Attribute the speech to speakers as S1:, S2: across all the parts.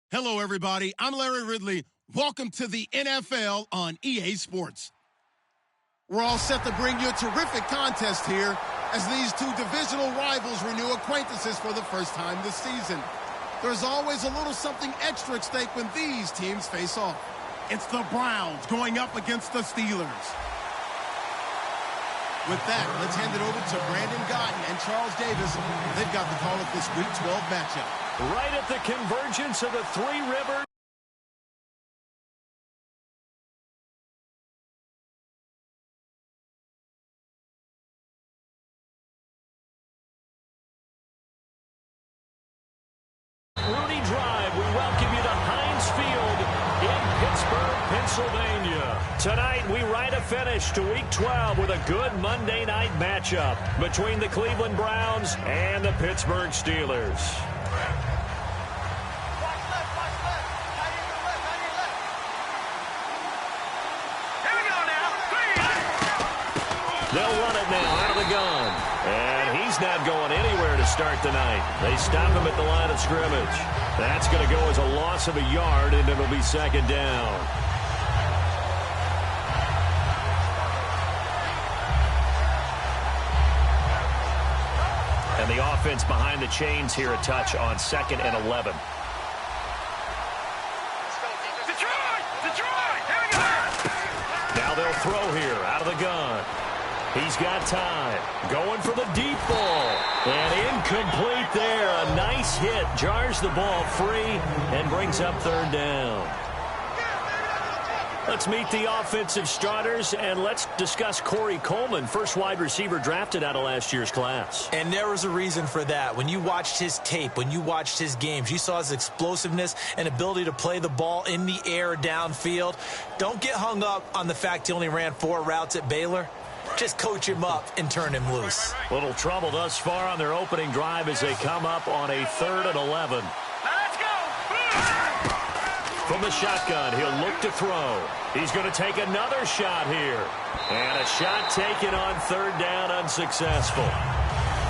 S1: Hello, everybody. I'm Larry Ridley. Welcome to the NFL on EA Sports. We're all set to bring you a terrific contest here as these two divisional rivals renew acquaintances for the first time this season. There's always a little something extra at stake when these teams face off. It's the Browns going up against the Steelers. With that, let's hand it over to Brandon Gotton and Charles Davis. They've got the call of this Week 12 matchup.
S2: Right at the convergence of the Three Rivers. Rooney Drive, we welcome you to Heinz Field in Pittsburgh, Pennsylvania. Tonight, we write a finish to Week 12 with a good Monday night matchup between the Cleveland Browns and the Pittsburgh Steelers. They'll run it now out of the gun. And he's not going anywhere to start the night. They stop him at the line of scrimmage. That's going to go as a loss of a yard, and it'll be second down. And the offense behind the chains here a touch on 2nd and 11. Now they'll throw here out of the gun. He's got time. Going for the deep ball. And incomplete there. A nice hit. Jars the ball free and brings up third down. Let's meet the offensive starters, and let's discuss Corey Coleman, first wide receiver drafted out of last year's class.
S3: And there was a reason for that. When you watched his tape, when you watched his games, you saw his explosiveness and ability to play the ball in the air downfield. Don't get hung up on the fact he only ran 4 routes at Baylor. Just coach him up and turn him loose.
S2: Little trouble thus far on their opening drive as they come up on a 3rd and 11.
S4: Let's go!
S2: From the shotgun, he'll look to throw. He's going to take another shot here. And a shot taken on 3rd down, unsuccessful.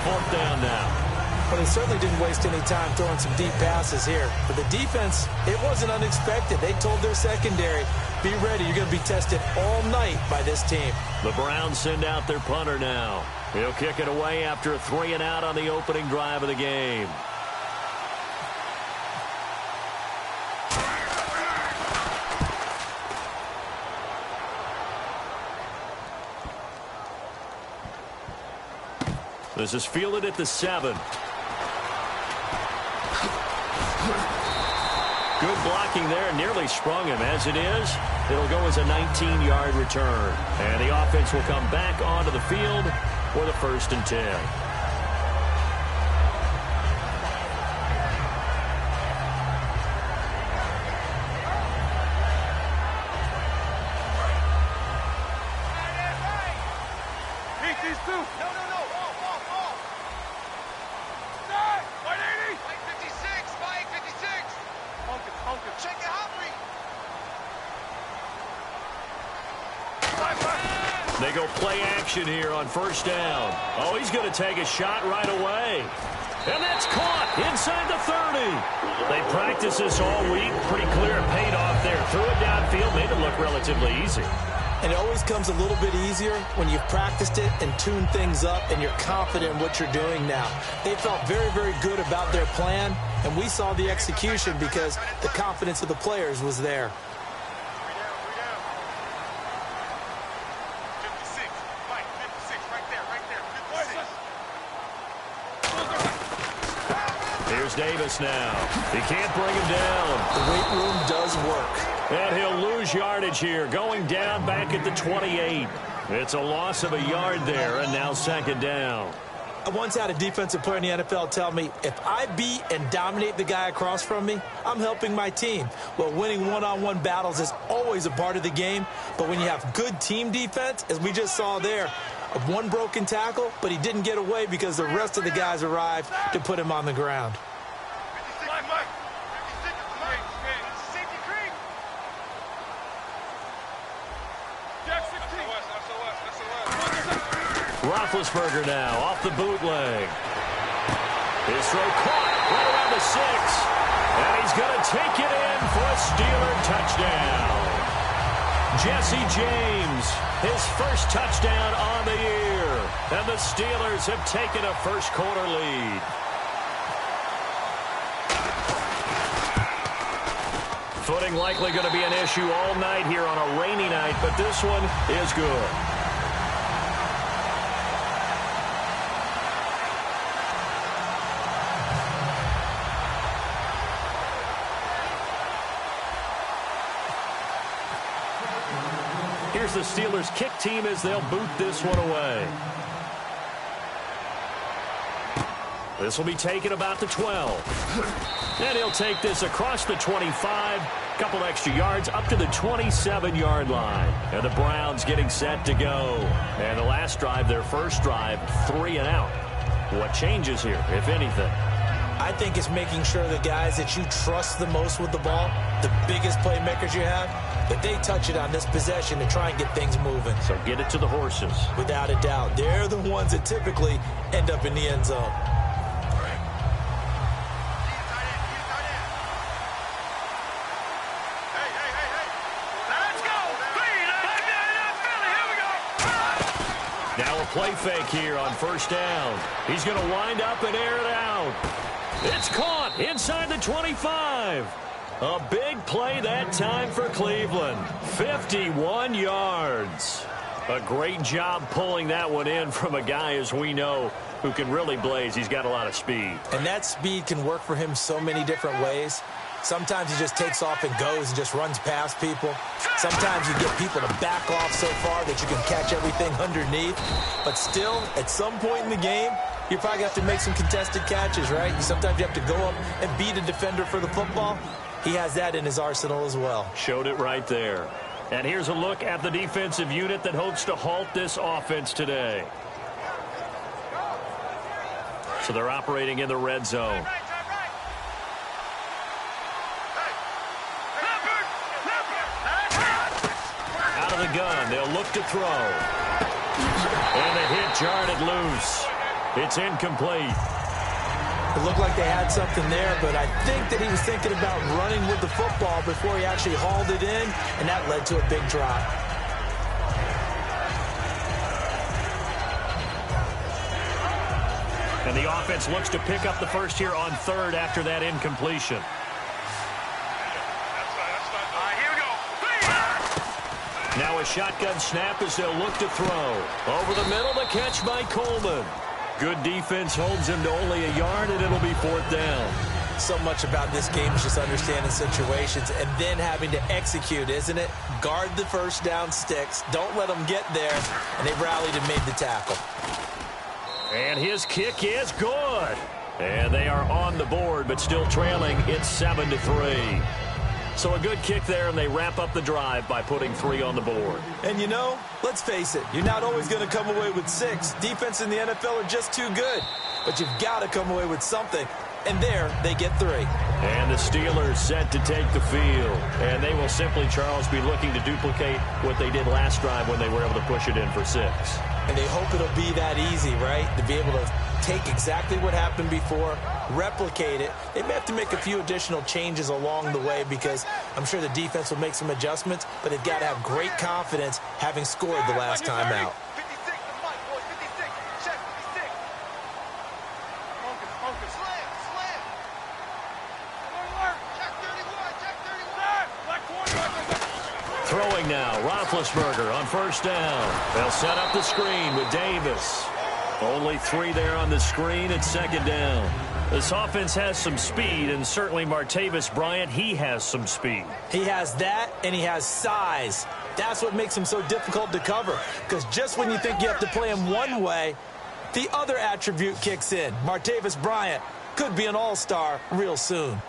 S2: 4th down now.
S3: But he certainly didn't waste any time throwing some deep passes here. But the defense, it wasn't unexpected. They told their secondary, be ready. You're going to be tested all night by this team.
S2: The Browns send out their punter now. He'll kick it away after a 3 and out on the opening drive of the game. This is fielded at the 7. Good blocking there, nearly sprung him. As it is, it'll go as a 19-yard return. And the offense will come back onto the field for the 1st and 10. They go play action here on 1st down. Oh, he's going to take a shot right away. And that's caught inside the 30. They practiced this all week. Pretty clear it paid off there. Threw it downfield, made it look relatively easy.
S3: And it always comes a little bit easier when you've practiced it and tuned things up and you're confident in what you're doing now. They felt very, very good about their plan, and we saw the execution because the confidence of the players was there.
S2: Davis now. He can't bring him down.
S3: The weight room does work.
S2: And he'll lose yardage here, going down back at the 28. It's a loss of a yard there, and now 2nd down.
S3: I once had a defensive player in the NFL tell me, if I beat and dominate the guy across from me, I'm helping my team. Well, winning one-on-one battles is always a part of the game, but when you have good team defense, as we just saw there, of one broken tackle, but he didn't get away because the rest of the guys arrived to put him on the ground.
S2: Roethlisberger now off the bootleg. His throw caught right around the 6. And he's going to take it in for a Steeler touchdown. Jesse James, his first touchdown on the year. And the Steelers have taken a first-quarter lead. Footing likely going to be an issue all night here on a rainy night, but this one is good. Here's the Steelers kick team as they'll boot this one away. This will be taken about the 12. And he'll take this across the 25. Couple extra yards up to the 27-yard line. And the Browns getting set to go. And the last drive, their first drive, 3 and out. What changes here, if anything?
S3: I think it's making sure the guys that you trust the most with the ball, the biggest playmakers you have, that they touch it on this possession to try and get things moving.
S2: So get it to the horses.
S3: Without a doubt. They're the ones that typically end up in the end zone.
S2: Now a play fake here on first down. He's going to wind up and air it out. It's caught inside the 25. A big play that time for Cleveland. 51 yards. A great job pulling that one in from a guy, as we know, who can really blaze. He's got a lot of speed.
S3: And that speed can work for him so many different ways. Sometimes he just takes off and goes and just runs past people. Sometimes you get people to back off so far that you can catch everything underneath. But still, at some point in the game, you probably have to make some contested catches, right? Sometimes you have to go up and beat a defender for the football. He has that in his arsenal as well.
S2: Showed it right there. And here's a look at the defensive unit that hopes to halt this offense today. So they're operating in the red zone. Out of the gun, they'll look to throw. And the hit jarred it loose. It's incomplete.
S3: It looked like they had something there, but I think that he was thinking about running with the football before he actually hauled it in, and that led to a big drop.
S2: And the offense looks to pick up the first here on third after that incompletion. Now a shotgun snap as they'll look to throw. Over the middle, the catch by Coleman. Good defense holds him to only a yard, and it'll be fourth down.
S3: So much about this game is just understanding situations and then having to execute, isn't it? Guard the first down sticks. Don't let them get there. And they rallied and made the tackle.
S2: And his kick is good. And they are on the board, but still trailing. It's 7-3. So a good kick there, and they wrap up the drive by putting 3 on the board.
S3: And you know, let's face it, you're not always going to come away with 6. Defense in the NFL are just too good. But you've got to come away with something. And there, they get 3.
S2: And the Steelers set to take the field. And they will simply, Charles, be looking to duplicate what they did last drive when they were able to push it in for 6.
S3: And they hope it'll be that easy, right? To be able to take exactly what happened before, replicate it. They may have to make a few additional changes along the way because I'm sure the defense will make some adjustments, but they've got to have great confidence having scored the last time out.
S2: Throwing now, Roethlisberger on first down. They'll set up the screen with Davis. Only 3 there on the screen at second down. This offense has some speed, and certainly Martavis Bryant, he has some speed.
S3: He has that, and he has size. That's what makes him so difficult to cover, because just when you think you have to play him one way, the other attribute kicks in. Martavis Bryant could be an all-star real soon.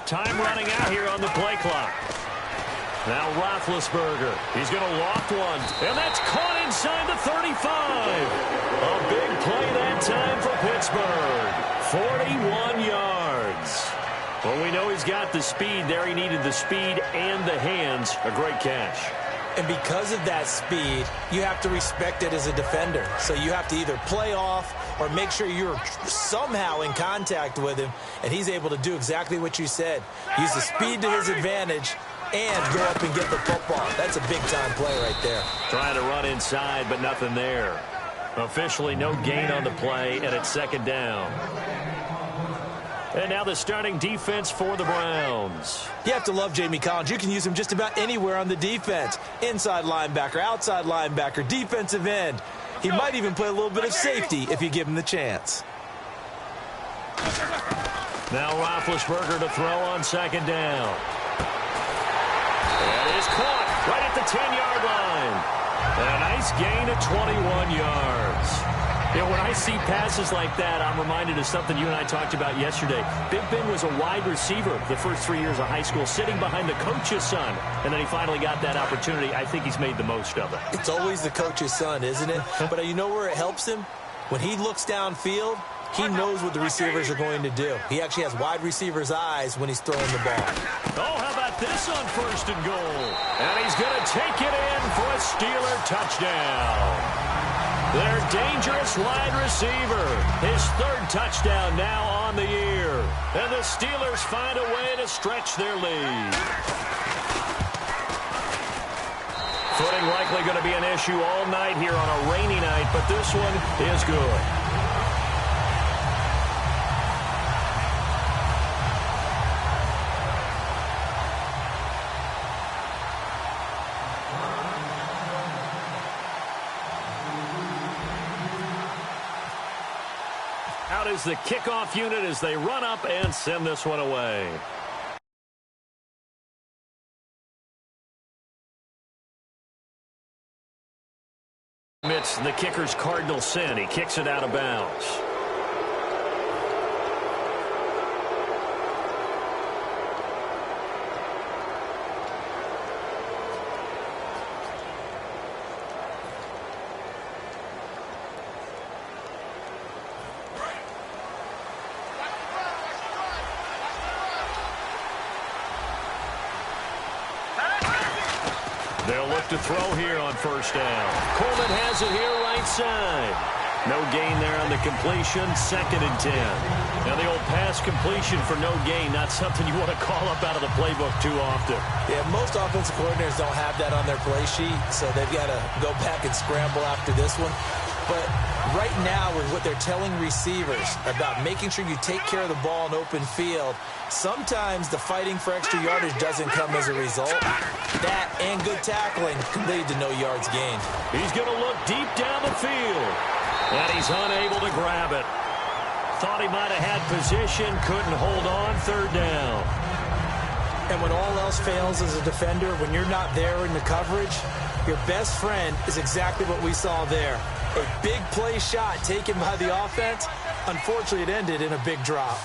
S2: Time running out here on the play clock. Now Roethlisberger. He's going to loft one. And that's caught inside the 35. A big play that time for Pittsburgh. 41 yards. Well, we know he's got the speed there. He needed the speed and the hands. A great catch.
S3: And because of that speed, you have to respect it as a defender. So you have to either play off or make sure you're somehow in contact with him, and he's able to do exactly what you said. Use the speed to his advantage and go up and get the football. That's a big-time play right there.
S2: Trying to run inside, but nothing there. Officially no gain on the play, and it's second down. And now the starting defense for the Browns.
S3: You have to love Jamie Collins. You can use him just about anywhere on the defense. Inside linebacker, outside linebacker, defensive end. He might even play a little bit of safety if you give him the chance.
S2: Now Roethlisberger to throw on second down. That is caught right at the 10-yard line. And a nice gain of 21 yards. You know, when I see passes like that, I'm reminded of something you and I talked about yesterday. Big Ben was a wide receiver the first 3 years of high school, sitting behind the coach's son. And then he finally got that opportunity. I think he's made the most of it.
S3: It's always the coach's son, isn't it? But you know where it helps him? When he looks downfield, he knows what the receivers are going to do. He actually has wide receivers' eyes when he's throwing the ball.
S2: Oh, how about this on first and goal? And he's going to take it in for a Steeler touchdown. Their dangerous wide receiver. His third touchdown now on the year. And the Steelers find a way to stretch their lead. Footing likely going to be an issue all night here on a rainy night, but this one is good. Out is the kickoff unit as they run up and send this one away. Amidst the kicker's cardinal sin, he kicks it out of bounds. They'll look to throw here on first down. Coleman has it here right side. No gain there on the completion, 2nd and 10. Now the old pass completion for no gain, not something you want to call up out of the playbook too often.
S3: Yeah, most offensive coordinators don't have that on their play sheet, so they've got to go back and scramble after this one. But right now, with what they're telling receivers about making sure you take care of the ball in open field, sometimes the fighting for extra yardage doesn't come as a result. That and good tackling can lead to no yards gained.
S2: He's going to look deep down the field. And he's unable to grab it. Thought he might have had position, couldn't hold on, 3rd down.
S3: And when all else fails as a defender, when you're not there in the coverage, your best friend is exactly what we saw there. A big play shot taken by the offense. Unfortunately, it ended in a big drop.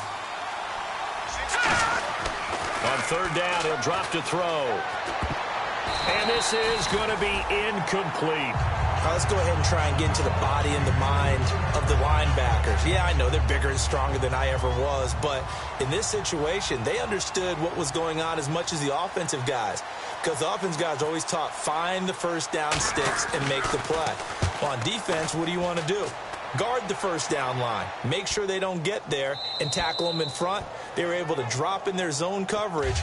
S2: On 3rd down, he'll drop to throw. And this is going to be incomplete.
S3: Let's go ahead and try and get into the body and the mind of the linebackers. Yeah, I know they're bigger and stronger than I ever was, but in this situation, they understood what was going on as much as the offensive guys, because the offensive guys are always taught, find the first down sticks and make the play. Well, on defense, what do you want to do? Guard the first down line. Make sure they don't get there and tackle them in front. They were able to drop in their zone coverage,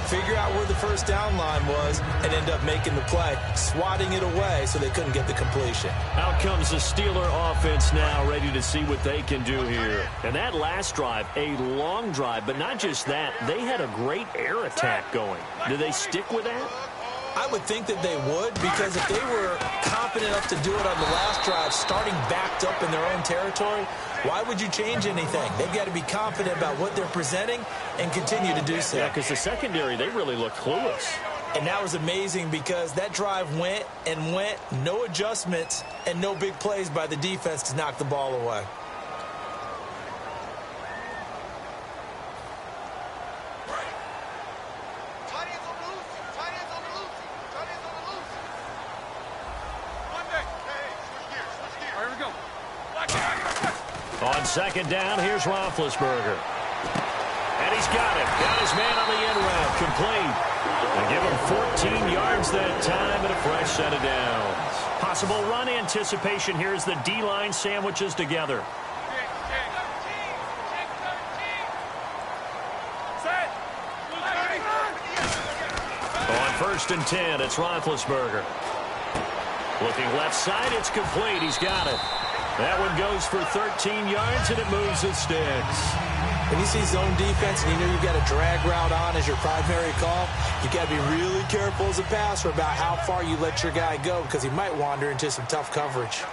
S3: figure out where the first down line was, and end up making the play, swatting it away so they couldn't get the completion.
S2: Out comes the Steeler offense now, ready to see what they can do here. And that last drive, a long drive, but not just that, they had a great air attack going. Do they stick with that?
S3: I would think that they would, because if they were confident enough to do it on the last drive, starting backed up in their own territory, why would you change anything? They've got to be confident about what they're presenting and continue to do so.
S2: Yeah, because the secondary, they really looked clueless.
S3: And that was amazing because that drive went and went, no adjustments and no big plays by the defense to knock the ball away.
S2: On 2nd down, here's Roethlisberger. And he's got it. Got his man on the end route. Complete. And give him 14 yards that time and a fresh set of downs. Possible run anticipation here as the D-line sandwiches together. On 1st and 10, it's Roethlisberger. Looking left side, it's complete. He's got it. That one goes for 13 yards, and it moves the sticks.
S3: When you see zone defense and you know you've got a drag route on as your primary call, you got to be really careful as a passer about how far you let your guy go because he might wander into some tough coverage.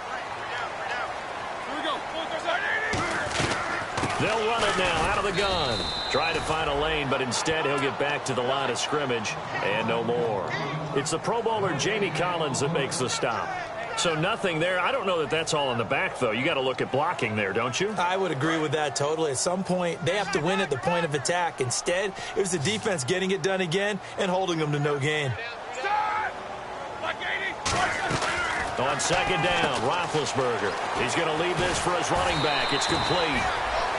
S2: They'll run it now out of the gun. Try to find a lane, but instead he'll get back to the line of scrimmage and no more. It's the Pro Bowler Jamie Collins that makes the stop. So nothing there. I don't know that that's all in the back, though. You got to look at blocking there, don't you?
S3: I would agree with that totally. At some point, they have to win at the point of attack. Instead, it was the defense getting it done again and holding them to no gain.
S2: On 2nd down, Roethlisberger. He's going to leave this for his running back. It's complete.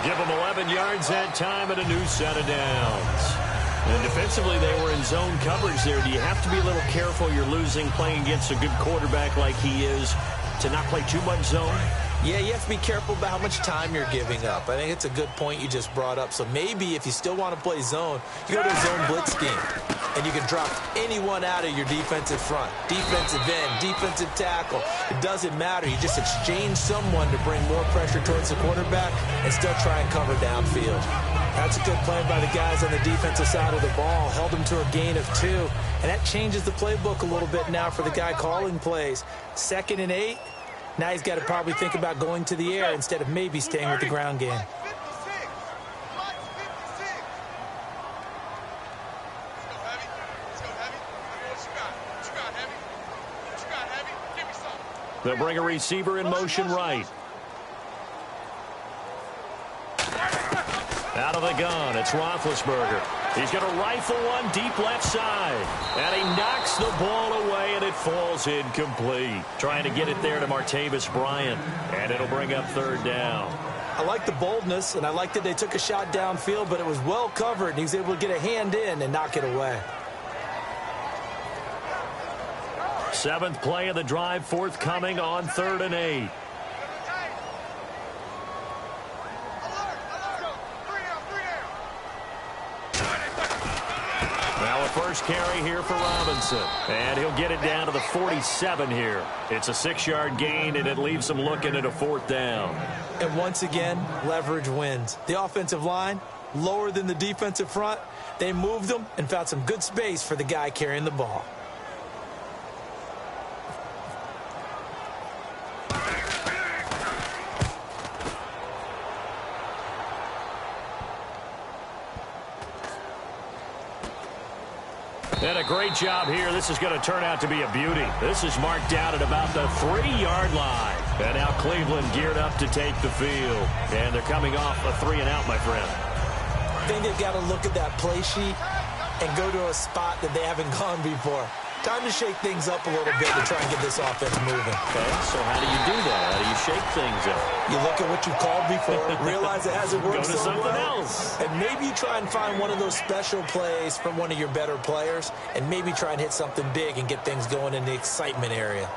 S2: Give him 11 yards that time and a new set of downs. And defensively, they were in zone coverage there. Do you have to be a little careful? You're losing playing against a good quarterback like he is to not play too much zone?
S3: Yeah, you have to be careful about how much time you're giving up. I think it's a good point you just brought up. So maybe if you still want to play zone, you go to a zone blitz scheme. And you can drop anyone out of your defensive front. Defensive end, defensive tackle. It doesn't matter. You just exchange someone to bring more pressure towards the quarterback and still try and cover downfield. That's a good play by the guys on the defensive side of the ball. Held them to a gain of 2. And that changes the playbook a little bit now for the guy calling plays. 2nd and 8. Now he's got to probably think about going to the air instead of maybe staying with the ground game.
S2: They'll bring a receiver in motion right. Out of the gun, it's Roethlisberger. He's going to rifle one deep left side. And he knocks the ball away, and it falls incomplete. Trying to get it there to Martavis Bryant. And it'll bring up 3rd down.
S3: I like the boldness, and I like that they took a shot downfield, but it was well covered, and he was able to get a hand in and knock it away.
S2: 7th play of the drive forthcoming on 3rd and 8. Now a first carry here for Robinson. And he'll get it down to the 47 here. It's a 6-yard gain, and it leaves him looking at a 4th down.
S3: And once again, leverage wins. The offensive line, lower than the defensive front. They moved them and found some good space for the guy carrying the ball.
S2: And a great job here. This is going to turn out to be a beauty. This is marked out at about the 3-yard line. And now Cleveland geared up to take the field. And they're coming off a 3-and-out, my friend.
S3: I think they've got to look at that play sheet and go to a spot that they haven't gone before. Time to shake things up a little bit to try and get this offense moving.
S2: Okay, so how do you do that? How do you shake things up?
S3: You look at what you called before, realize it hasn't worked
S2: Go to
S3: so
S2: something
S3: well,
S2: else.
S3: and maybe you try and find one of those special plays from one of your better players, and maybe try and hit something big and get things going in the excitement area.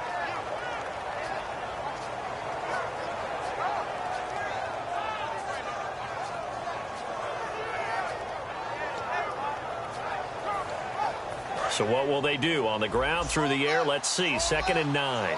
S2: So what will they do? On the ground, through the air? Let's see. 2nd and 9.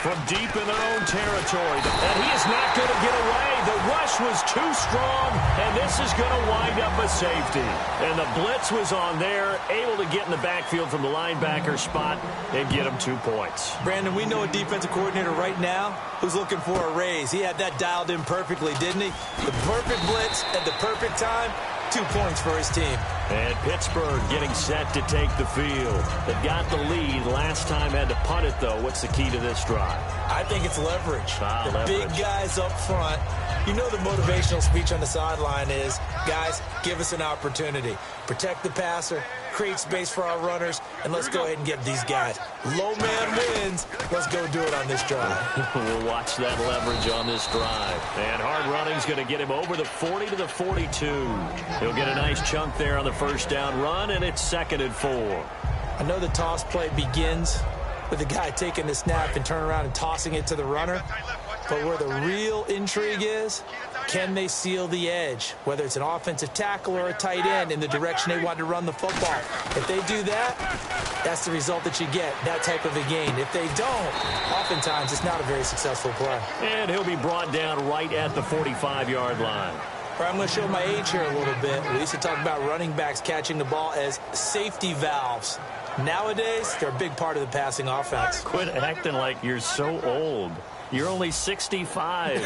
S2: From deep in their own territory. And he is not going to get away. The rush was too strong, and this is going to wind up a safety. And the blitz was on there, able to get in the backfield from the linebacker spot and get him 2 points.
S3: Brandon, we know a defensive coordinator right now who's looking for a raise. He had that dialed in perfectly, didn't he? The perfect blitz at the perfect time. 2 points for his team.
S2: And Pittsburgh getting set to take the field. They've got the lead. Last time had to punt it, though. What's the key to this drive?
S3: I think it's leverage. The
S2: leverage.
S3: Big guys up front. You know the motivational speech on the sideline is, guys, give us an opportunity. Protect the passer, create space for our runners, and let's go ahead and get these guys. Low man wins. Let's go do it on this drive.
S2: We'll watch that leverage on this drive. And hard running's going to get him over the 40 to the 42. He'll get a nice chunk there on the first down run, and it's 2nd and 4.
S3: I know the toss play begins with the guy taking the snap and turning around and tossing it to the runner. But where the real intrigue is, can they seal the edge, whether it's an offensive tackle or a tight end, in the direction they want to run the football? If they do that, that's the result that you get, that type of a gain. If they don't, oftentimes it's not a very successful play.
S2: And he'll be brought down right at the 45-yard line.
S3: All right, I'm going to show my age here a little bit. We used to talk about running backs catching the ball as safety valves. Nowadays, they're a big part of the passing offense.
S2: Quit acting like you're so old. You're only 65.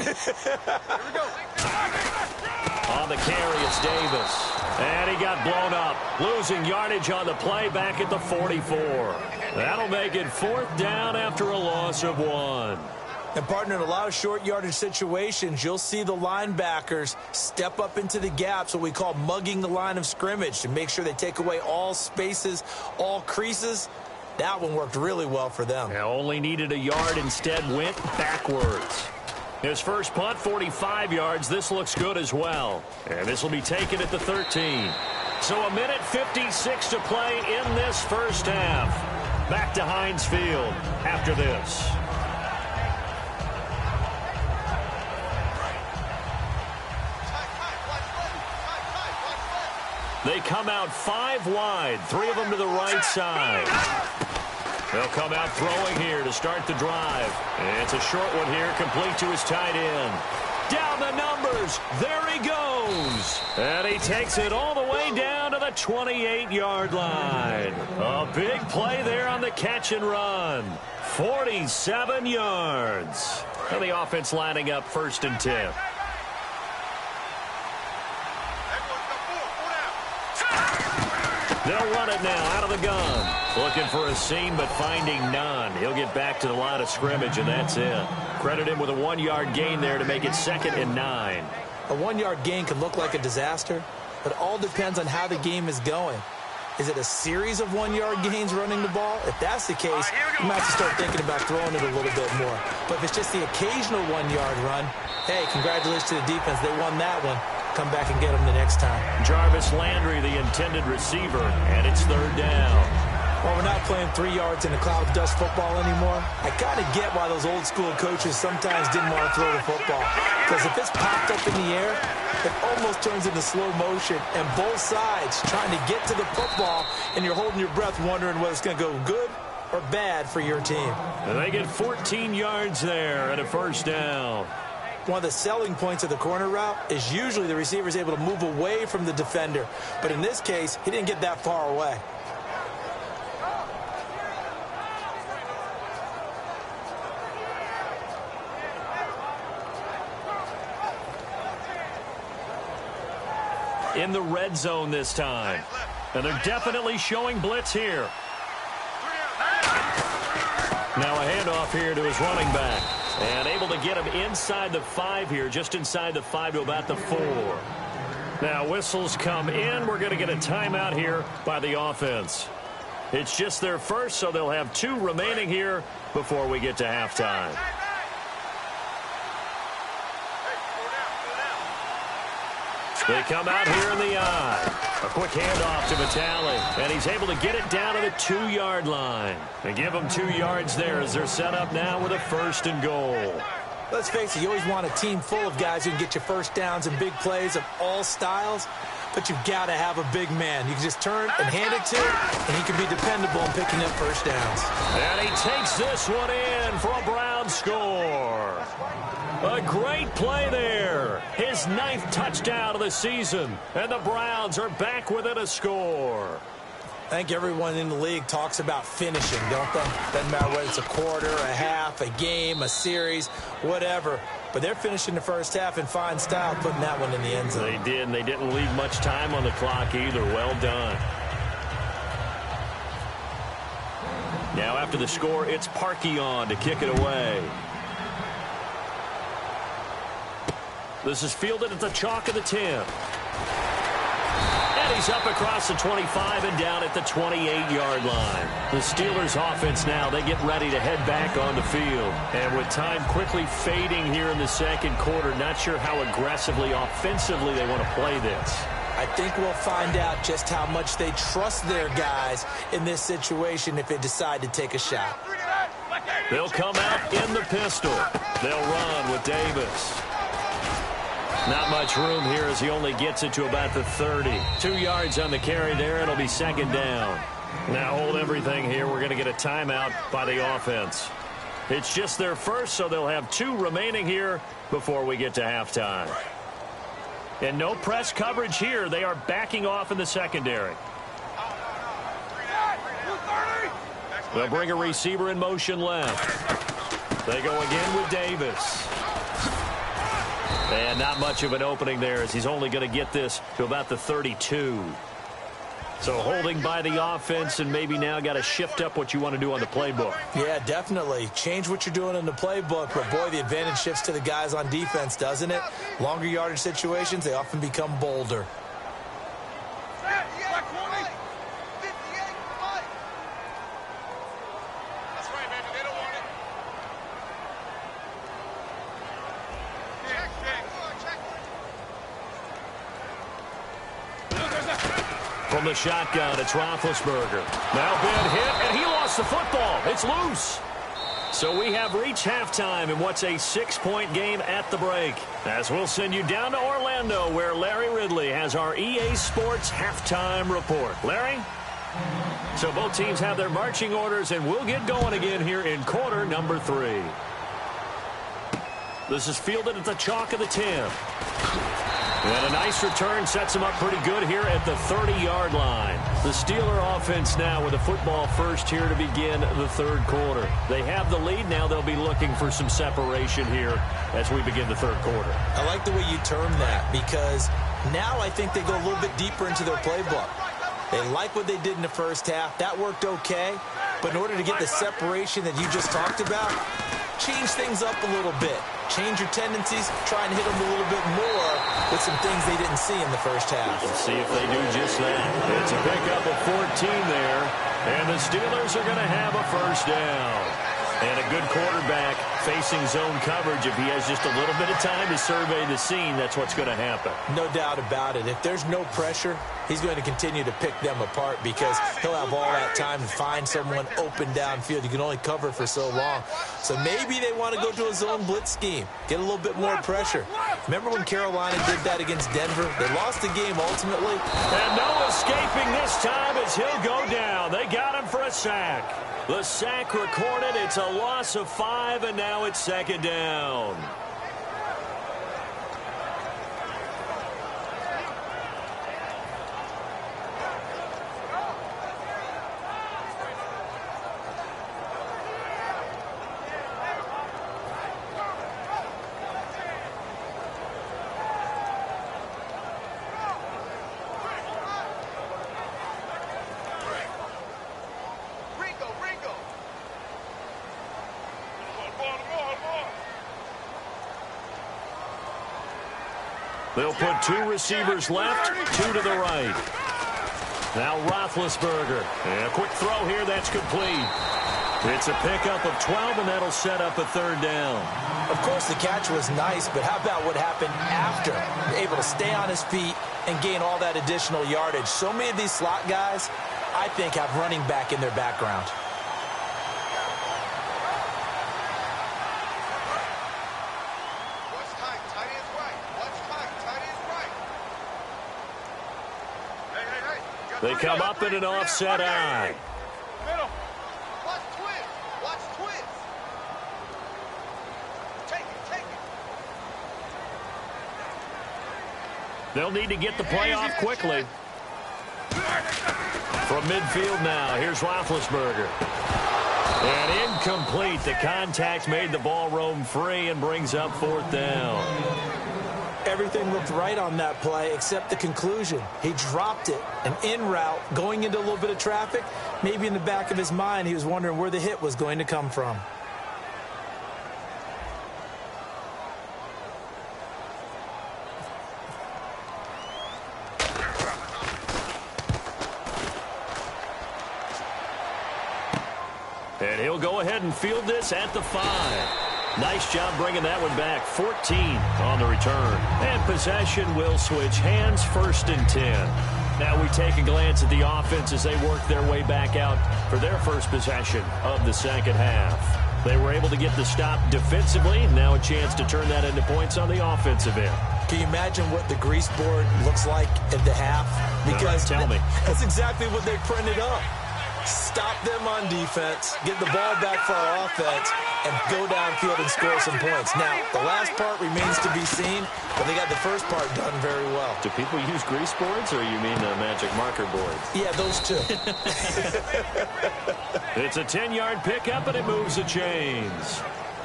S2: On the carry, it's Davis. And he got blown up. Losing yardage on the play back at the 44. That'll make it 4th down after a loss of 1.
S3: And, partner, in a lot of short yardage situations, you'll see the linebackers step up into the gaps, what we call mugging the line of scrimmage, to make sure they take away all spaces, all creases. That one worked really well for them.
S2: Now only needed a yard, instead went backwards. His first punt, 45 yards. This looks good as well. And this will be taken at the 13. So 1:56 to play in this first half. Back to Heinz Field after this. They come out 5 wide, 3 of them to the right side. They'll come out throwing here to start the drive. It's a short one here, complete to his tight end. Down the numbers. There he goes. And he takes it all the way down to the 28-yard line. A big play there on the catch and run. 47 yards. And the offense lining up 1st and 10. They'll run it now out of the gun. Looking for a seam, but finding none. He'll get back to the line of scrimmage, and that's it. Credit him with a 1-yard gain there to make it 2nd and 9.
S3: A 1-yard gain can look like a disaster, but it all depends on how the game is going. Is it a series of 1-yard gains running the ball? If that's the case, you might have to start thinking about throwing it a little bit more. But if it's just the occasional 1-yard run, hey, congratulations to the defense. They won that one. Come back and get them the next time.
S2: Jarvis Landry, the intended receiver, and it's 3rd down.
S3: Well, we're not playing 3 yards in a cloud of dust football anymore. I kind of get why those old school coaches sometimes didn't want to throw the football. Because if it's popped up in the air, it almost turns into slow motion. And both sides trying to get to the football, and you're holding your breath wondering whether it's going to go good or bad for your team.
S2: And they get 14 yards there and a 1st down.
S3: One of the selling points of the corner route is usually the receiver is able to move away from the defender. But in this case, he didn't get that far away.
S2: In the red zone this time. And they're definitely showing blitz here. Now a handoff here to his running back. And able to get him inside the 5 here, just inside the 5 to about the 4. Now whistles come in. We're going to get a timeout here by the offense. It's just their first, so they'll have 2 remaining here before we get to halftime. They come out here in the eye. A quick handoff to Vitale, and he's able to get it down to the 2-yard line. And give them 2 yards there as they're set up now with a 1st and goal.
S3: Let's face it, you always want a team full of guys who can get you first downs and big plays of all styles, but you've got to have a big man. You can just turn and hand it to him, and he can be dependable in picking up first downs.
S2: And he takes this one in for a Brown score. A great play there. His 9th touchdown of the season. And the Browns are back within a score.
S3: I think everyone in the league talks about finishing, don't they? Doesn't matter whether it's a quarter, a half, a game, a series, whatever. But they're finishing the first half in fine style, putting that one in the end zone.
S2: They did, and they didn't leave much time on the clock either. Well done. Now after the score, it's Parkey on to kick it away. This is fielded at the chalk of the 10. And And he's up across the 25 and down at the 28-yard line. The Steelers offense now, they get ready to head back on the field. And with time quickly fading here in the second quarter, not sure how aggressively, offensively they want to play this.
S3: I think we'll find out just how much they trust their guys in this situation if they decide to take a shot.
S2: They'll come out in the pistol. They'll run with Davis. Not much room here as he only gets it to about the 30. 2 yards on the carry there. It'll be second down. Now hold everything here. We're going to get a timeout by the offense. It's just their first, so they'll have 2 remaining here before we get to halftime. And no press coverage here. They are backing off in the secondary. They'll bring a receiver in motion left. They go again with Davis. And not much of an opening there as he's only going to get this to about the 32. So holding by the offense, and maybe now got to shift up what you want to do on the playbook.
S3: Yeah, definitely. Change what you're doing in the playbook, but boy, the advantage shifts to the guys on defense, doesn't it? Longer yardage situations, they often become bolder.
S2: From the shotgun, it's Roethlisberger. Now been hit, and he lost the football. It's loose. So we have reached halftime in what's a 6-point game at the break. As we'll send you down to Orlando, where Larry Ridley has our EA Sports halftime report. Larry? So both teams have their marching orders, and we'll get going again here in quarter number 3. This is fielded at the chalk of the 10. And a nice return sets them up pretty good here at the 30-yard line. The Steeler offense now with a football first here to begin the third quarter. They have the lead. Now they'll be looking for some separation here as we begin the third quarter.
S3: I like the way you term that because now I think they go a little bit deeper into their playbook. They like what they did in the first half. That worked okay. But in order to get the separation that you just talked about, change things up a little bit. Change your tendencies, try and hit them a little bit more with some things they didn't see in the first half.
S2: Let's see if they do just that. It's a pickup of 14 there, and the Steelers are going to have a first down. And a good quarterback facing zone coverage. If he has just a little bit of time to survey the scene, that's what's going to happen.
S3: No doubt about it. If there's no pressure, he's going to continue to pick them apart because he'll have all that time to find someone open downfield. You can only cover for so long. So maybe they want to go to a zone blitz scheme, get a little bit more pressure. Remember when Carolina did that against Denver? They lost the game ultimately.
S2: And no escaping this time as he'll go down. They got him for a sack. The sack recorded. It's a loss of 5, and now it's second down. They'll put 2 receivers left, 2 to the right. Now Roethlisberger. And a quick throw here, that's complete. It's a pickup of 12, and that'll set up a third down.
S3: Of course, the catch was nice, but how about what happened after? Able to stay on his feet and gain all that additional yardage. So many of these slot guys, I think, have running back in their background.
S2: They come up in an offset eye.
S1: Middle. Watch twist. Watch twist. Take it.
S2: They'll need to get the play off quickly. From midfield now, here's Roethlisberger. And incomplete. The contact made the ball roam free and brings up fourth down.
S3: Everything looked right on that play except the conclusion. He dropped it, an in route, going into a little bit of traffic. Maybe in the back of his mind, he was wondering where the hit was going to come from.
S2: And he'll go ahead and field this at the 5. Nice job bringing that one back. 14 on the return. And possession will switch hands, 1st and 10. Now we take a glance at the offense as they work their way back out for their first possession of the second half. They were able to get the stop defensively. Now a chance to turn that into points on the offensive end.
S3: Can you imagine what the grease board looks like at the half? Because
S2: tell me.
S3: That's exactly what they printed up. Stop them on defense, get the ball back for our offense, and go downfield and score some points. Now, the last part remains to be seen, but they got the first part done very well.
S2: Do people use grease boards, or you mean magic marker boards?
S3: Yeah, those two.
S2: It's a 10-yard pickup, and it moves the chains.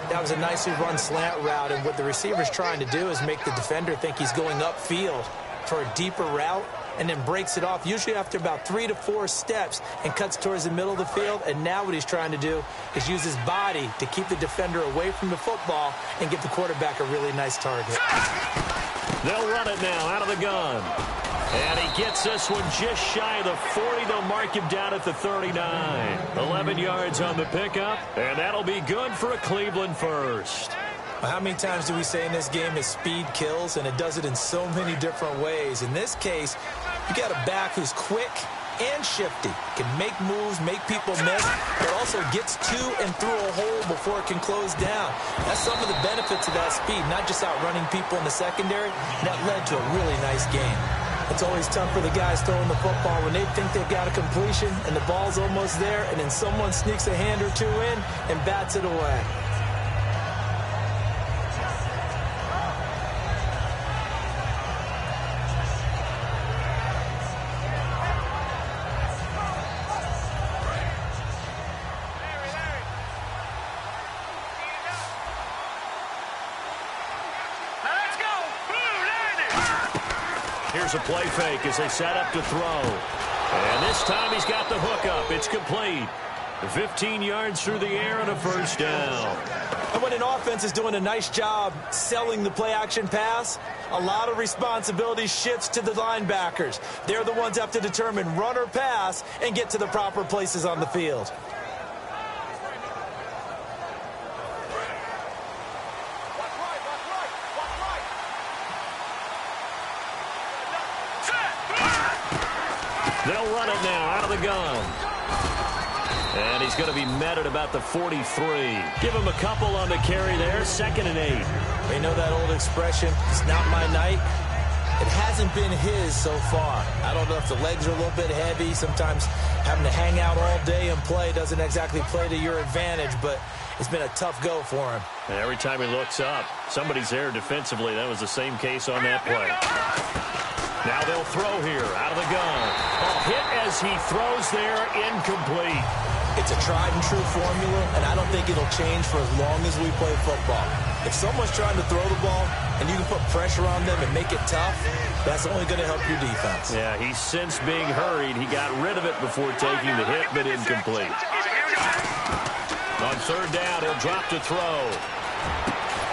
S3: That was a nicely run slant route, and what the receiver's trying to do is make the defender think he's going upfield for a deeper route, and then breaks it off, usually after about 3 to 4 steps, and cuts towards the middle of the field. And now what he's trying to do is use his body to keep the defender away from the football and give the quarterback a really nice target.
S2: They'll run it now out of the gun. And he gets this one just shy of the 40. They'll mark him down at the 39. 11 yards on the pickup, and that'll be good for a Cleveland first.
S3: How many times do we say in this game that speed kills, and it does it in so many different ways? In this case, you got a back who's quick and shifty, can make moves, make people miss, but also gets to and through a hole before it can close down. That's some of the benefits of that speed, not just outrunning people in the secondary. And that led to a really nice game. It's always tough for the guys throwing the football when they think they've got a completion and the ball's almost there, and then someone sneaks a hand or two in and bats it away.
S2: Here's a play fake as they set up to throw. And this time he's got the hook up. It's complete. 15 yards through the air and a first down.
S3: And when an offense is doing a nice job selling the play-action pass, a lot of responsibility shifts to the linebackers. They're the ones that have to determine run or pass and get to the proper places on the field.
S2: They'll run it now out of the gun. And he's going to be met at about the 43. Give him a couple on the carry there. 2nd and 8.
S3: You know that old expression, it's not my night? It hasn't been his so far. I don't know if the legs are a little bit heavy. Sometimes having to hang out all day and play doesn't exactly play to your advantage, but it's been a tough go for him.
S2: And every time he looks up, somebody's there defensively. That was the same case on that play. Now they'll throw here out of the gun. A hit as he throws there, incomplete.
S3: It's a tried-and-true formula, and I don't think it'll change for as long as we play football. If someone's trying to throw the ball and you can put pressure on them and make it tough, that's only going to help your defense.
S2: Yeah, he's since being hurried. He got rid of it before taking the hit, but incomplete. On 3rd down, he'll drop to throw.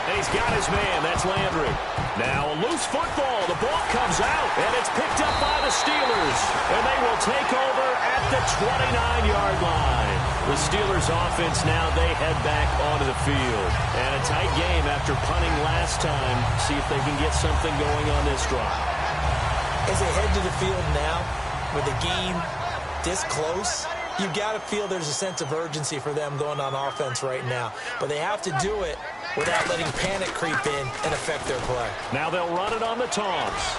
S2: And he's got his man. That's Landry. Now a loose football. The ball comes out, and it's picked up by the Steelers. And they will take over at the 29-yard line. The Steelers offense now, they head back onto the field. And a tight game after punting last time. See if they can get something going on this drive.
S3: As they head to the field now, with the game this close, you've got to feel there's a sense of urgency for them going on offense right now. But they have to do it without letting panic creep in and affect their play.
S2: Now they'll run it on the toss.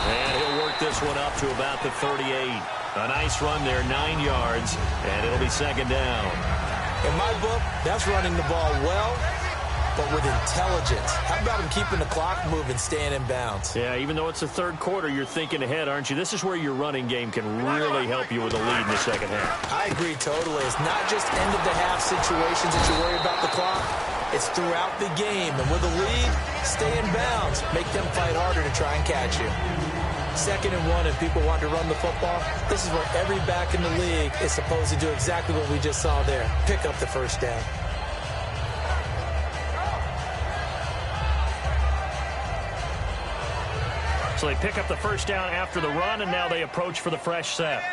S2: And he'll work this one up to about the 38. A nice run there, 9 yards, and it'll be 2nd down.
S3: In my book, that's running the ball well, but with intelligence. How about him keeping the clock moving, staying in bounds?
S2: Yeah, even though it's the 3rd quarter, you're thinking ahead, aren't you? This is where your running game can really help you with a lead in the 2nd half.
S3: I agree totally. It's not just end-of-the-half situations that you worry about the clock. It's throughout the game. And with a lead, stay in bounds. Make them fight harder to try and catch you. 2nd and 1, and people want to run the football. This is where every back in the league is supposed to do exactly what we just saw there. Pick up the first down.
S2: So they pick up the first down after the run, and now they approach for the fresh set.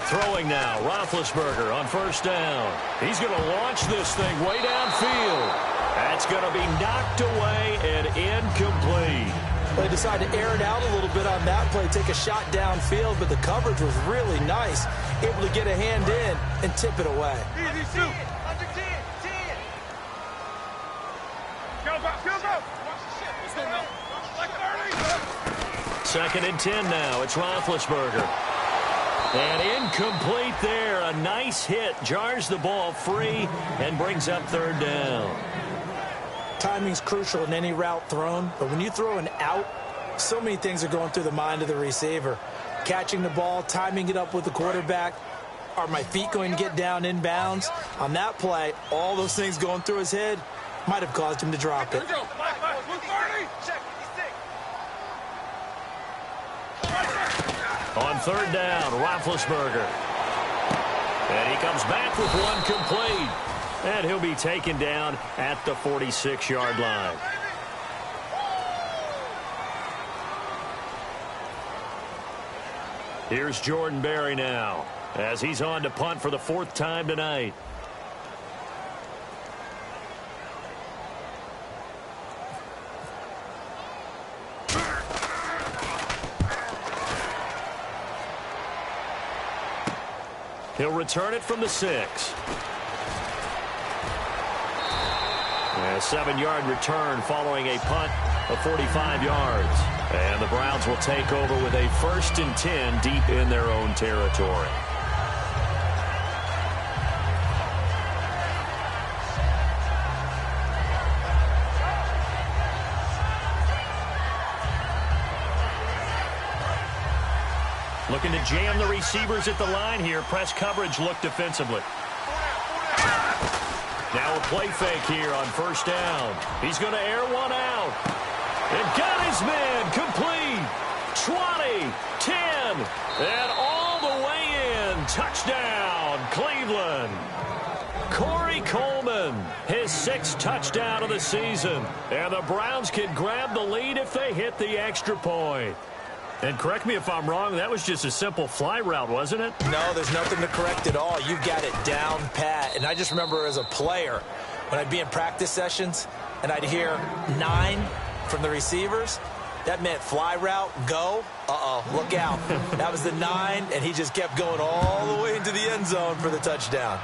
S2: Throwing now, Roethlisberger on first down. He's going to launch this thing way downfield. That's going to be knocked away and incomplete.
S3: They decided to air it out a little bit on that play, take a shot downfield, but the coverage was really nice. Able to get a hand in and tip it away.
S4: Easy, under 10, 10. Go. Watch the shit. Let's go, man. Like 30.
S2: Second and 10 now. It's Roethlisberger. And incomplete there. A nice hit. Jars the ball free and brings up third down.
S3: Timing's crucial in any route thrown, but when you throw an out, so many things are going through the mind of the receiver. Catching the ball, timing it up with the quarterback. Are my feet going to get down inbounds? On that play, all those things going through his head might have caused him to drop it.
S2: On third down, Roethlisberger. And he comes back with one complete. And he'll be taken down at the 46-yard line. Here's Jordan Berry now, as he's on to punt for the fourth time tonight. He'll return it from the 6. A 7-yard return following a punt of 45 yards. And the Browns will take over with a 1st and 10 deep in their own territory. Looking to jam the receivers at the line here. Press coverage look defensively. Now a play fake here on first down. He's going to air one out. And got his man complete. 20, 10, and all the way in. Touchdown, Cleveland. Corey Coleman, his 6th touchdown of the season. And the Browns can grab the lead if they hit the extra point. And correct me if I'm wrong, that was just a simple fly route, wasn't it?
S3: No, there's nothing to correct at all. You've got it down pat. And I just remember as a player, when I'd be in practice sessions and I'd hear 9 from the receivers, that meant fly route, go. Look out. That was the 9, and he just kept going all the way into the end zone for the touchdown.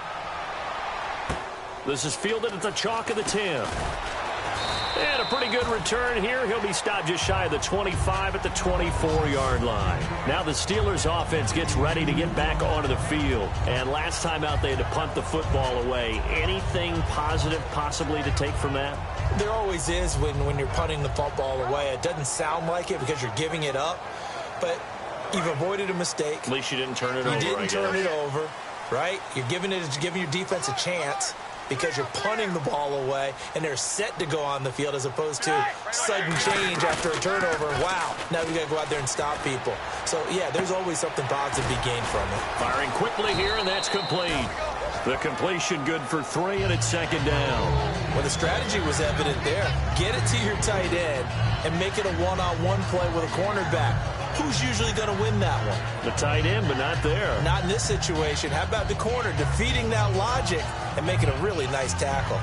S2: This is fielded at the chalk of the 10. And a pretty good return here. He'll be stopped just shy of the 25 at the 24-yard line. Now the Steelers offense gets ready to get back onto the field. And last time out they had to punt the football away. Anything positive possibly to take from that?
S3: There always is when you're punting the football away. It doesn't sound like it because you're giving it up. But you've avoided a mistake.
S2: At least you didn't turn it over.
S3: You didn't turn it over, right? You're giving your defense a chance, because you're punting the ball away, and they're set to go on the field as opposed to sudden change after a turnover. Wow, now we got to go out there and stop people. So, yeah, there's always something positive to be gained from it.
S2: Firing quickly here, and that's complete. The completion good for 3, and it's second down.
S3: Well, the strategy was evident there. Get it to your tight end and make it a one-on-one play with a cornerback. Who's usually going to win that one?
S2: The tight end, but not there.
S3: Not in this situation. How about the corner defeating that logic and making a really nice tackle?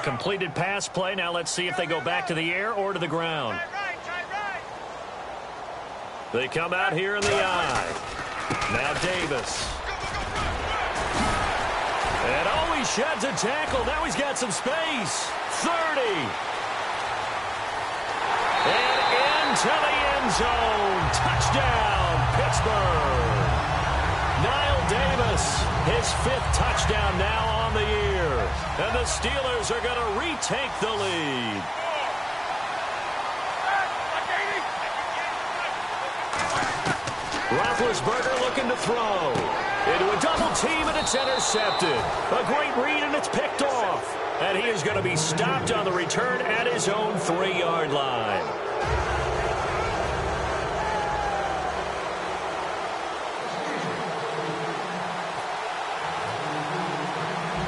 S2: Completed pass play. Now let's see if they go back to the air or to the ground. They come out here in the eye. Now Davis. And oh, he sheds a tackle. Now he's got some space. 30. And into the end zone. Touchdown, Pittsburgh. Niall Davis, his 5th touchdown now on the year. And the Steelers are going to retake the lead. Roethlisberger looking to throw. Into a double team, and it's intercepted. A great read, and it's picked off. And he is going to be stopped on the return at his own 3-yard line.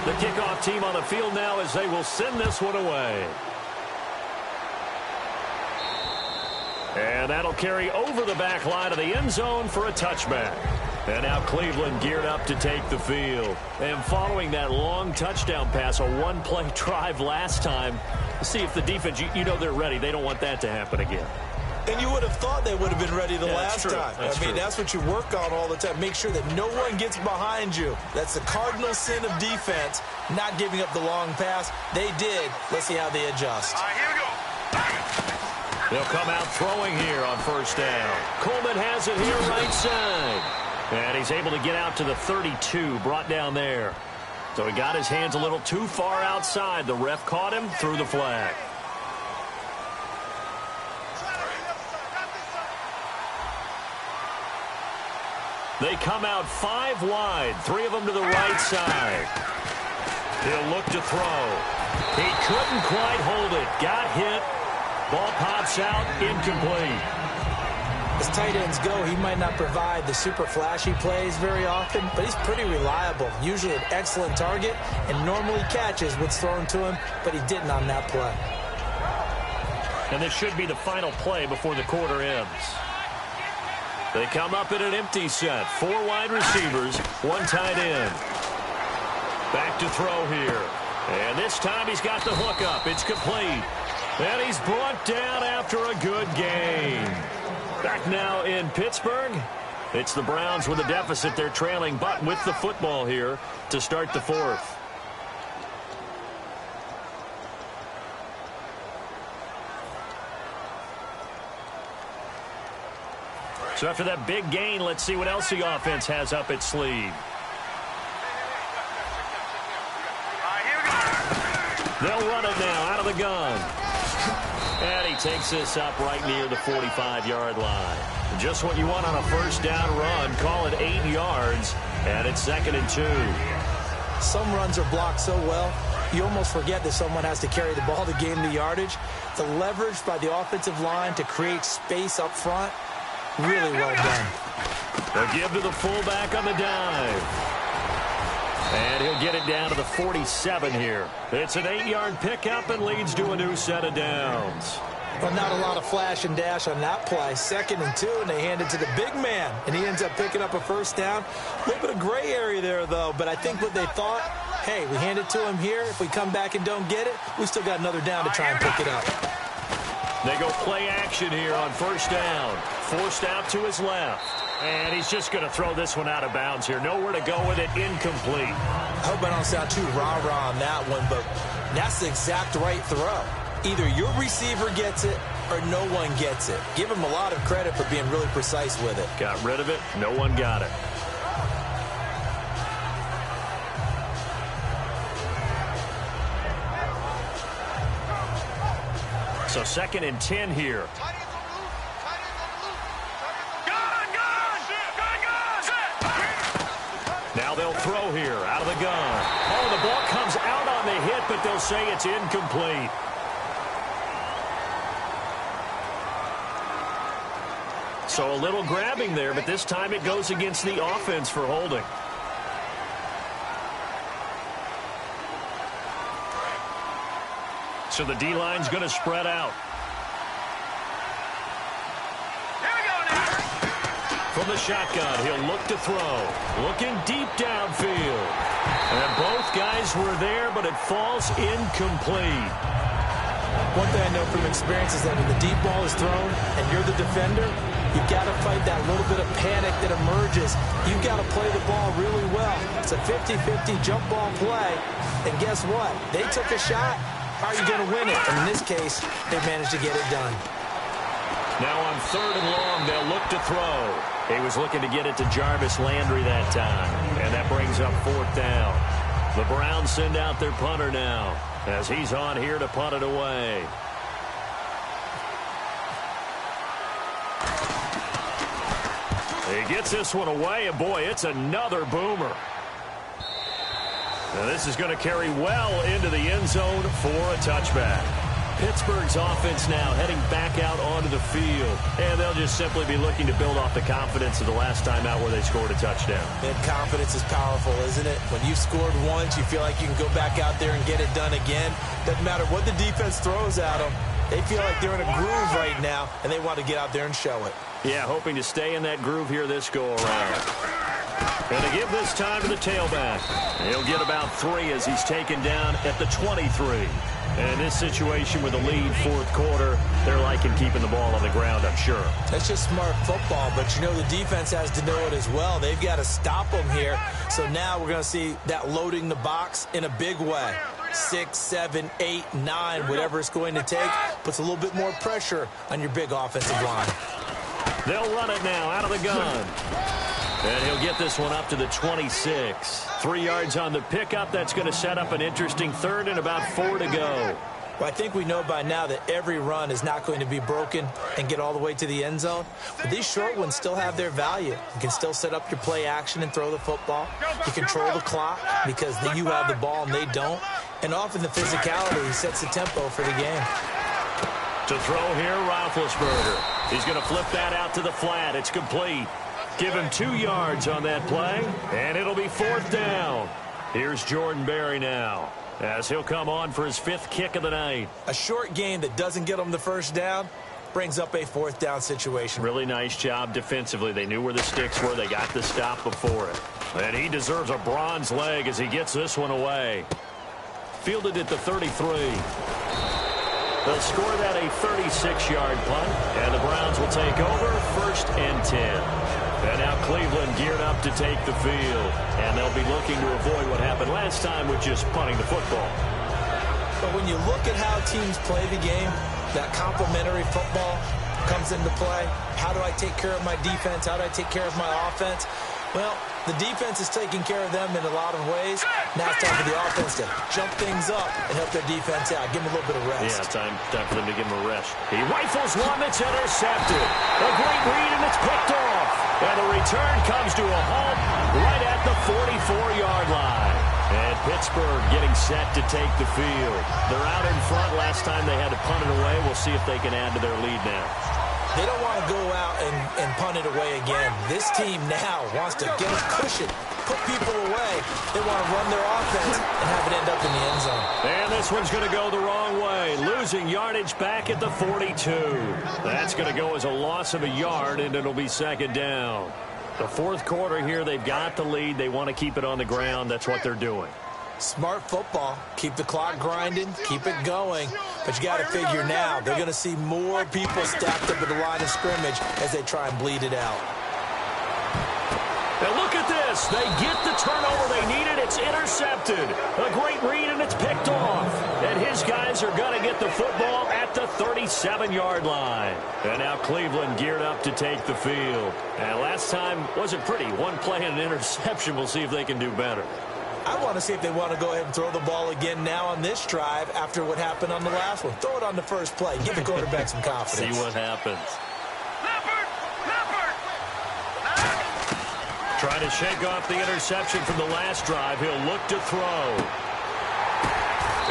S2: The kickoff team on the field now as they will send this one away. And that'll carry over the back line of the end zone for a touchback. And now Cleveland geared up to take the field. And following that long touchdown pass, a one-play drive last time, see if the defense, you know they're ready. They don't want that to happen again.
S3: And you would have thought they would have been ready the last time.
S2: That's
S3: what you work on all the time. Make sure that no one gets behind you. That's the cardinal sin of defense, not giving up the long pass. They did. Let's see how they adjust.
S4: All right, here we go.
S2: They'll come out throwing here on first down. Coleman has it here right side. And he's able to get out to the 32, brought down there. So he got his hands a little too far outside. The ref caught him, threw the flag. They come out 5 wide, 3 of them to the right side. He'll look to throw. He couldn't quite hold it. Got hit. Ball pops out, incomplete.
S3: As tight ends go, he might not provide the super flashy plays very often, but he's pretty reliable. Usually an excellent target and normally catches what's thrown to him, but he didn't on that play.
S2: And this should be the final play before the quarter ends. They come up in an empty set. 4 wide receivers, 1 tight end. Back to throw here. And this time he's got the hook up. It's complete. And he's brought down after a good game. Back now in Pittsburgh. It's the Browns with a deficit. They're trailing, but with the football here to start the 4th. So after that big gain, let's see what else the offense has up its sleeve. They'll run it now out of the gun. And he takes this up right near the 45-yard line. Just what you want on a first down run. Call it 8 yards, and it's 2nd and 2.
S3: Some runs are blocked so well, you almost forget that someone has to carry the ball to gain the yardage. The leverage by the offensive line to create space up front, really well done.
S2: They'll give to the fullback on the dive. And he'll get it down to the 47 here. It's an 8-yard pickup and leads to a new set of downs.
S3: Well, not a lot of flash and dash on that play. 2nd and 2, and they hand it to the big man. And he ends up picking up a first down. A little bit of gray area there, though. But I think what they thought, hey, we hand it to him here. If we come back and don't get it, we still got another down to try and pick it up.
S2: They go play action here on first down. Forced out to his left. And he's just going to throw this one out of bounds here. Nowhere to go with it. Incomplete.
S3: I hope I don't sound too rah-rah on that one, but that's the exact right throw. Either your receiver gets it or no one gets it. Give him a lot of credit for being really precise with it.
S2: Got rid of it. No one got it. So 2nd and 10 here. Now they'll throw here out of the gun. Oh, the ball comes out on the hit, but they'll say it's incomplete. So a little grabbing there, but this time it goes against the offense for holding. So the D-line's going to spread out. From the shotgun, he'll look to throw. Looking deep downfield. And both guys were there, but it falls incomplete.
S3: One thing I know from experience is that when the deep ball is thrown and you're the defender, you've got to fight that little bit of panic that emerges. You've got to play the ball really well. It's a 50-50 jump ball play. And guess what? They took a shot. How are you going to win it? And in this case, they managed to get it done.
S2: Now on 3rd and long, they'll look to throw. He was looking to get it to Jarvis Landry that time. And that brings up 4th down. The Browns send out their punter now as he's on here to punt it away. He gets this one away, and boy, it's another boomer. Now this is going to carry well into the end zone for a touchback. Pittsburgh's offense now heading back out onto the field. And they'll just simply be looking to build off the confidence of the last time out where they scored a touchdown.
S3: And confidence is powerful, isn't it? When you've scored once, you feel like you can go back out there and get it done again. Doesn't matter what the defense throws at them. They feel like they're in a groove right now, and they want to get out there and show it.
S2: Yeah, hoping to stay in that groove here this go-around. And to give this time to the tailback. He'll get about 3 as he's taken down at the 23. And in this situation with a lead fourth quarter, they're liking keeping the ball on the ground, I'm sure.
S3: That's just smart football, but you know the defense has to know it as well. They've got to stop them here. So now we're going to see that loading the box in a big way. 6, 7, 8, 9, whatever it's going to take, puts a little bit more pressure on your big offensive line.
S2: They'll run it now out of the gun. And he'll get this one up to the 26. 3 yards on the pickup. That's going to set up an interesting third and about 4 to go.
S3: Well, I think we know by now that every run is not going to be broken and get all the way to the end zone. But these short ones still have their value. You can still set up your play action and throw the football. You control the clock because you have the ball and they don't. And often the physicality sets the tempo for the game.
S2: To throw here, Roethlisberger. He's going to flip that out to the flat. It's complete. Give him 2 yards on that play, and it'll be 4th down. Here's Jordan Berry now, as he'll come on for his 5th kick of the night.
S3: A short game that doesn't get him the first down brings up a 4th down situation.
S2: Really nice job defensively. They knew where the sticks were. They got the stop before it. And he deserves a bronze leg as he gets this one away. Fielded at the 33. They'll score that a 36-yard punt, and the Browns will take over 1st and 10. And now Cleveland geared up to take the field. And they'll be looking to avoid what happened last time with just punting the football.
S3: But when you look at how teams play the game, that complementary football comes into play. How do I take care of my defense? How do I take care of my offense? Well, the defense is taking care of them in a lot of ways. Now it's time for the offense to jump things up and help their defense out. Give them a little bit of rest.
S2: Yeah, time for them to give them a rest. He rifles one that's intercepted. A great read, and it's picked off. And the return comes to a halt right at the 44-yard line. And Pittsburgh getting set to take the field. They're out in front. Last time they had to punt it away. We'll see if they can add to their lead now.
S3: They don't want to go out and punt it away again. This team now wants to get a cushion, put people away. They want to run their offense and have it end up in the end zone.
S2: And this one's going to go the wrong way, losing yardage back at the 42. That's going to go as a loss of a yard, and it'll be 2nd down. The 4th quarter here, they've got the lead. They want to keep it on the ground. That's what they're doing.
S3: Smart football. Keep the clock grinding. Keep it going. But you got to figure now they're going to see more people stacked up at the line of scrimmage as they try and bleed it out.
S2: Now look at this. They get the turnover they needed. It's intercepted. A great read, and it's picked off. And his guys are going to get the football at the 37-yard line. And now Cleveland geared up to take the field. And last time wasn't pretty. One play and an interception. We'll see if they can do better.
S3: I want to see if they want to go ahead and throw the ball again now on this drive after what happened on the last one. Throw it on the first play. Give the quarterback some confidence.
S2: See what happens. Trying to shake off the interception from the last drive. He'll look to throw.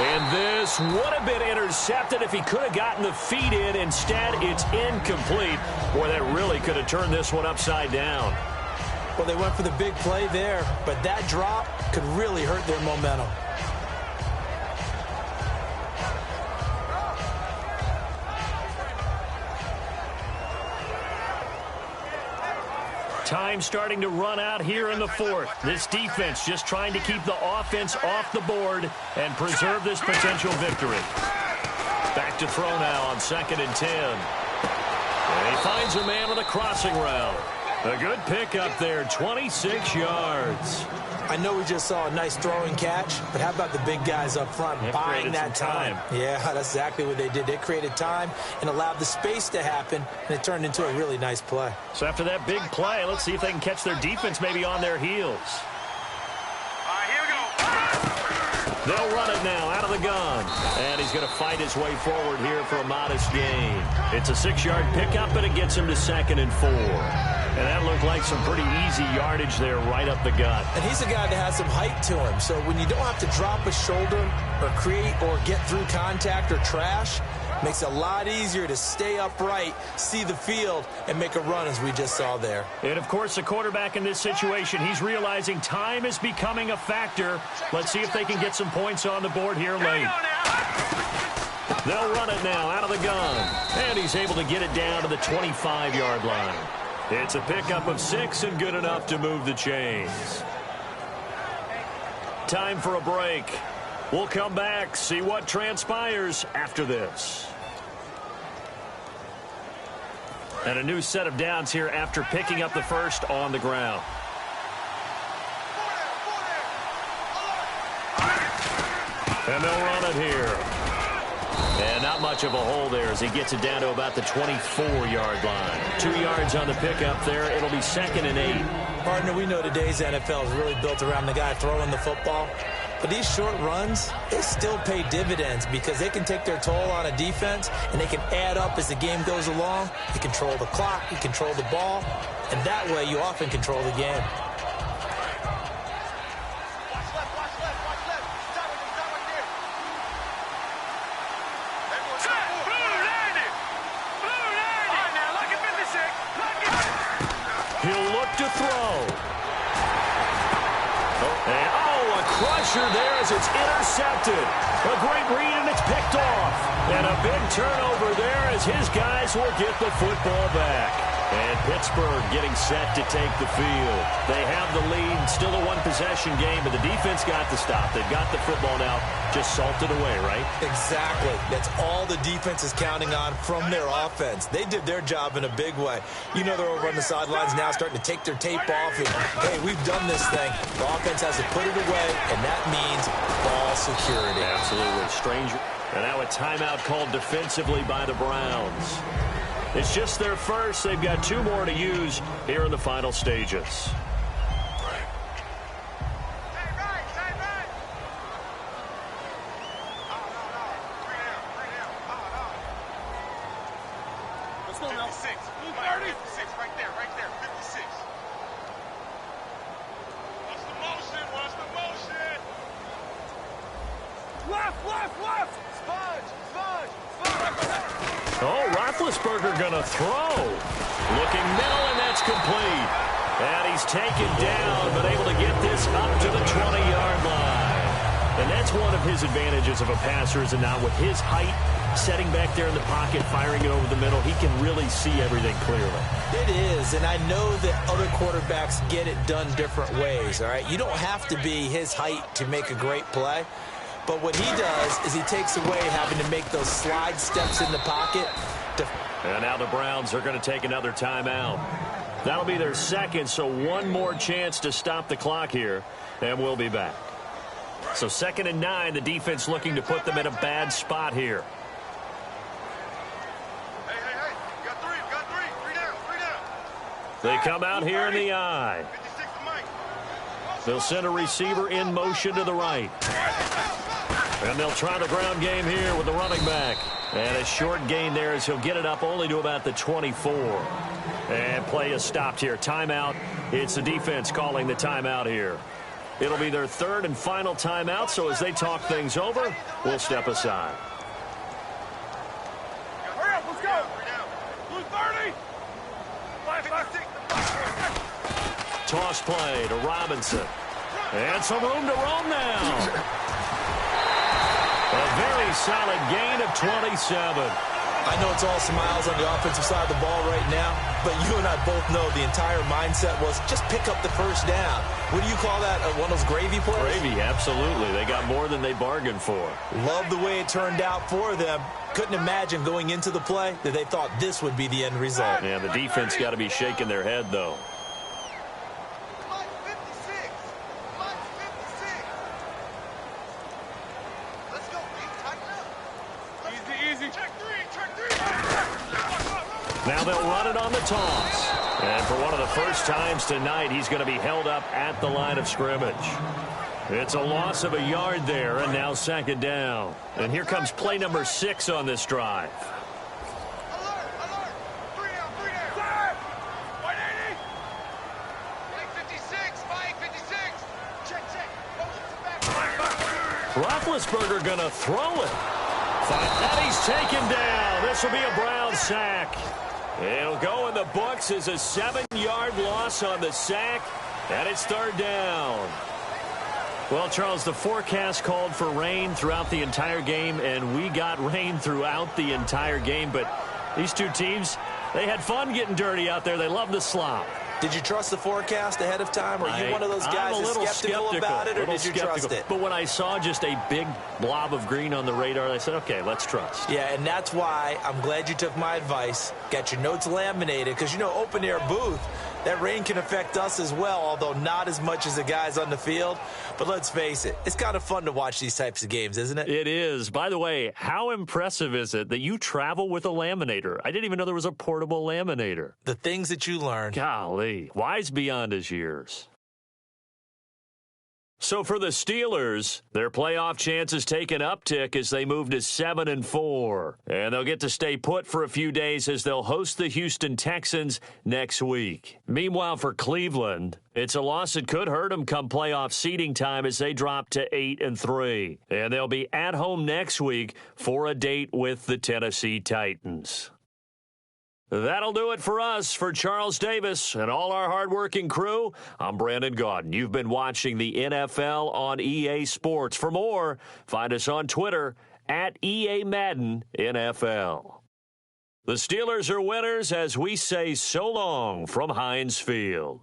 S2: And this would have been intercepted if he could have gotten the feet in. Instead, it's incomplete. Boy, that really could have turned this one upside down.
S3: Well, they went for the big play there, but that drop could really hurt their momentum.
S2: Time starting to run out here in the 4th. This defense just trying to keep the offense off the board and preserve this potential victory. Back to throw now on 2nd and 10. And he finds a man with a crossing route. A good pickup there, 26 yards.
S3: I know we just saw a nice throwing catch, but how about the big guys up front buying that time? Yeah, that's exactly what they did. They created time and allowed the space to happen, and it turned into a really nice play.
S2: So after that big play, let's see if they can catch their defense maybe on their heels.
S4: All right, here we go.
S2: They'll run it now out of the gun. And he's going to fight his way forward here for a modest gain. It's a 6-yard pickup, and it gets him to 2nd and 4. And that looked like some pretty easy yardage there right up the gut.
S3: And he's a guy that has some height to him. So when you don't have to drop a shoulder or create or get through contact or trash, makes it a lot easier to stay upright, see the field, and make a run as we just saw there.
S2: And, of course, the quarterback in this situation, he's realizing time is becoming a factor. Let's see if they can get some points on the board here late. They'll run it now out of the gun. And he's able to get it down to the 25-yard line. It's a pickup of 6 and good enough to move the chains. Time for a break. We'll come back, see what transpires after this. And a new set of downs here after picking up the first on the ground. And they'll run it here. And not much of a hole there as he gets it down to about the 24-yard line. 2 yards on the pickup there. It'll be 2nd and 8.
S3: Partner, we know today's NFL is really built around the guy throwing the football. But these short runs, they still pay dividends because they can take their toll on a defense and they can add up as the game goes along. You control the clock, you control the ball, and that way you often control the game.
S2: He'll look to throw. And, a crusher there as it's intercepted. A great read, and it's picked off. And a big turnover there as his guys will get the football back. And Pittsburgh getting set to take the field. They have the lead, still a one-possession game, but the defense got the stop. They've got the football now, just salted away, right?
S3: Exactly. That's all the defense is counting on from their offense. They did their job in a big way. You know they're over on the sidelines now starting to take their tape off. And, hey, we've done this thing. The offense has to put it away, and that means ball security.
S2: Absolutely. Stranger. And now a timeout called defensively by the Browns. It's just their first. They've got 2 more to use here in the final stages.
S4: Let's go now. 56. 56, right there, 56. What's the motion? Left. Sponge.
S2: Oh, Roethlisberger going to throw. Looking middle, and that's complete. And he's taken down, but able to get this up to the 20-yard line. And that's one of his advantages of a passer, is now with his height, setting back there in the pocket, firing it over the middle, he can really see everything clearly.
S3: It is, and I know that other quarterbacks get it done different ways, all right? You don't have to be his height to make a great play. But what he does is he takes away having to make those slide steps in the pocket.
S2: And now the Browns are going to take another timeout. That'll be their second, so one more chance to stop the clock here, and we'll be back. So 2nd and 9, the defense looking to put them in a bad spot here.
S4: Hey. Got three. Three down.
S2: They come out here in the eye.
S4: 56 to Mike.
S2: They'll send a receiver in motion to the right. And they'll try the ground game here with the running back. And a short gain there as he'll get it up only to about the 24. And play is stopped here. Timeout. It's the defense calling the timeout here. It'll be their 3rd and final timeout, so as they talk things over, we'll step aside.
S4: Hurry up, let's go. Blue 30. 5.
S2: Toss play to Robinson. And some room to roam now. A very solid gain of 27.
S3: I know it's all smiles on the offensive side of the ball right now, but you and I both know the entire mindset was just pick up the first down. What do you call that? One of those gravy plays?
S2: Gravy, absolutely. They got more than they bargained for.
S3: Love the way it turned out for them. Couldn't imagine going into the play that they thought this would be the end result.
S2: Yeah, the defense got to be shaking their head, though. Now they'll run it on the toss. And for one of the first times tonight, he's going to be held up at the line of scrimmage. It's a loss of a yard there, and now 2nd down. And here comes play number 6 on this drive.
S4: Alert. 3 down. 180. Mike 56. Mike 56. Check.
S2: Roethlisberger going to throw it. And he's taken down. This will be a Brown sack. It'll go in the books as a 7-yard loss on the sack, and it's 3rd down. Well, Charles, the forecast called for rain throughout the entire game, and we got rain throughout the entire game. But these two teams, they had fun getting dirty out there. They love the slop.
S3: Did you trust the forecast ahead of time? Or are you one of those guys that's skeptical about it, or did you trust it?
S2: But when I saw just a big blob of green on the radar, I said, okay, let's trust.
S3: Yeah, and that's why I'm glad you took my advice. Got your notes laminated, because, open-air booth, that rain can affect us as well, although not as much as the guys on the field. But let's face it, it's kind of fun to watch these types of games, isn't it?
S2: It is. By the way, how impressive is it that you travel with a laminator? I didn't even know there was a portable laminator.
S3: The things that you learn.
S2: Golly, wise beyond his years. So for the Steelers, their playoff chances take an uptick as they move to 7-4. And they'll get to stay put for a few days as they'll host the Houston Texans next week. Meanwhile, for Cleveland, it's a loss that could hurt them come playoff seeding time as they drop to 8-3. And they'll be at home next week for a date with the Tennessee Titans. That'll do it for us. For Charles Davis and all our hardworking crew, I'm Brandon Gaudin. You've been watching the NFL on EA Sports. For more, find us on Twitter at EA Madden NFL. The Steelers are winners as we say so long from Heinz Field.